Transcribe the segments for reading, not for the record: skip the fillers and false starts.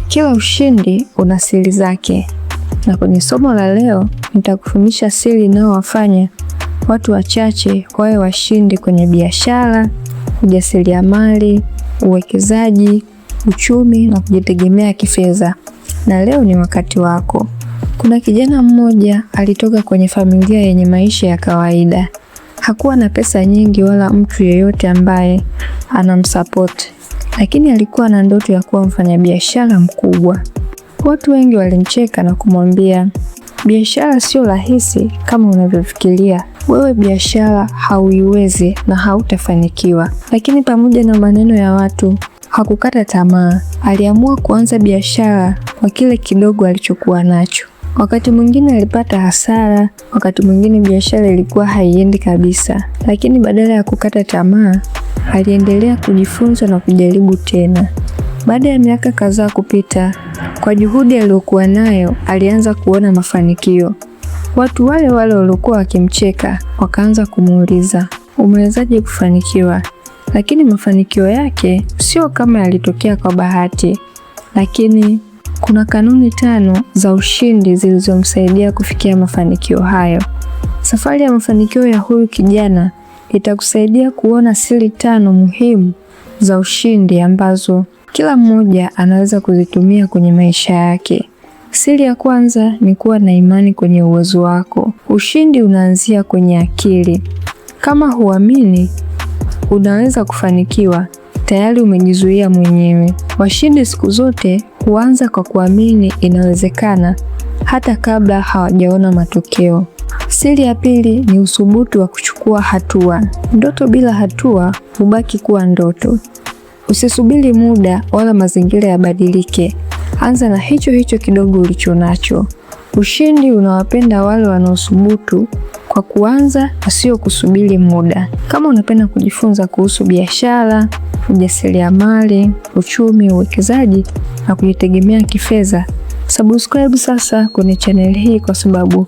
Kila ushindi una siri zake, na kwenye somo la leo nitakufundisha siri inayowafanya watu wachache wawe washindi kwenye biashara, ujasiriamali, uwekezaji, uchumi na kujitegemea kifedha. Na leo ni wakati wako. Kuna kijana mmoja alitoka kwenye familia yenye maisha ya kawaida. Hakuwa na pesa nyingi wala mtu yeyote ambaye anamsupport, lakini alikuwa na ndoto ya kuwa mfanyabiashara mkubwa. Watu wengi walimcheka na kumwambia, biashara sio rahisi kama unavyofikiria. Wewe biashara hauiwezi na hautafanikiwa. Lakini pamoja na maneno ya watu, hakukata tamaa. Aliamua kuanza biashara kwa kile kidogo alichokuwa nacho. Wakati mwingine alipata hasara, wakati mwingine biashara ilikuwa haiendi kabisa. Lakini badala ya kukata tamaa, aliendelea kujifunza na kujaribu tena. Baada ya miaka kadhaa kupita, kwa juhudi aliyokuwa nayo, alianza kuona mafanikio. Watu wale wale waliokuwa wakimcheka wakaanza kumuuliza, umewezaje kufanikiwa? Lakini mafanikio yake sio kama yalitokea kwa bahati, lakini kuna kanuni 5 za ushindi zilizomsaidia kufikia mafanikio hayo. Safari ya mafanikio ya huyu kijana itakusaidia kuona siri 5 muhimu za ushindi ambazo kila mmoja anaweza kuzitumia kwenye maisha yake. Siri ya kwanza ni kuwa na imani kwenye uwezo wako. Ushindi unaanzia kwenye akili. Kama huamini unaweza kufanikiwa, tayari umejizuia mwenyewe. Washindi siku zote huanza kwa kuamini inawezekana hata kabla hawajaona matokeo. Siri ya pili ni uthubutu wa kuchukua hatua. Ndoto bila hatua hubaki kuwa ndoto. Usisubiri muda wala mazingira yabadilike. Anza na hicho kidogo ulicho nacho. Ushindi unawapenda wale wanaothubutu kwa kuanza na sio kusubiri muda. Kama unapenda kujifunza kuhusu biashara, ujasiriamali, uchumi, uwekezaji na kujitegemea kifedha, subscribe sasa kwenye channel hii, kwa sababu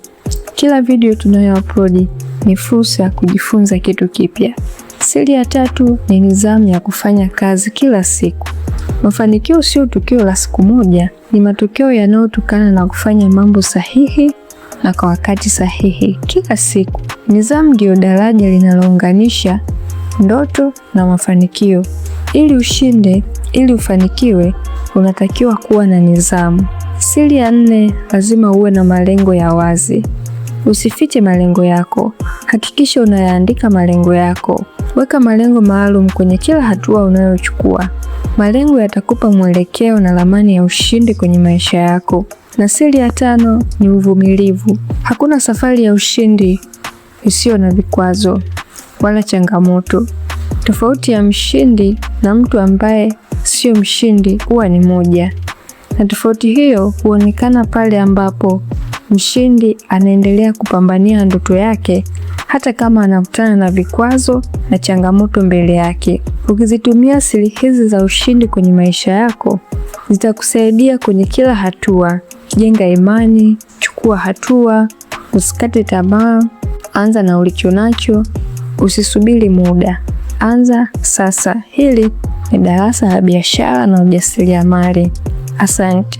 kila video tunayo-upload ni fursa ya kujifunza kitu kipya. Siri ya 3 ni nidhamu ya kufanya kazi kila siku. Mafanikio sio tukio la siku moja, ni matokeo yanayotokana na kufanya mambo sahihi na kwa wakati sahihi kila siku. Nidhamu ndio daraja linalounganisha ndoto na mafanikio. Ili ufanikiwe, unatakiwa kuwa na nidhamu. Siri ya 4, lazima uwe na malengo ya wazi. Usifiche malengo yako. Hakikisha unayaandika malengo yako. Weka malengo maalum kwenye kila hatua unayochukua. Malengo yatakupa mwelekeo na ramani ya ushindi kwenye maisha yako. Na siri ya 5 ni uvumilivu. Hakuna safari ya ushindi isiyo na vikwazo wala changamoto. Tofauti ya mshindi na mtu ambaye sio mshindi huwa ni moja. Na tofauti hiyo huonekana pale ambapo mshindi anaendelea kupambania ndoto yake hata kama anakutana na vikwazo na changamoto mbele yake. Ukizitumia siri hizi za ushindi kwenye maisha yako, zitakusaidia kwenye kila hatua. Jenga imani, chukua hatua, usikate tamaa, anza na ulicho nacho, usisubiri muda. Anza sasa. Hili ni darasa la biashara na ujasiriamali. Asante.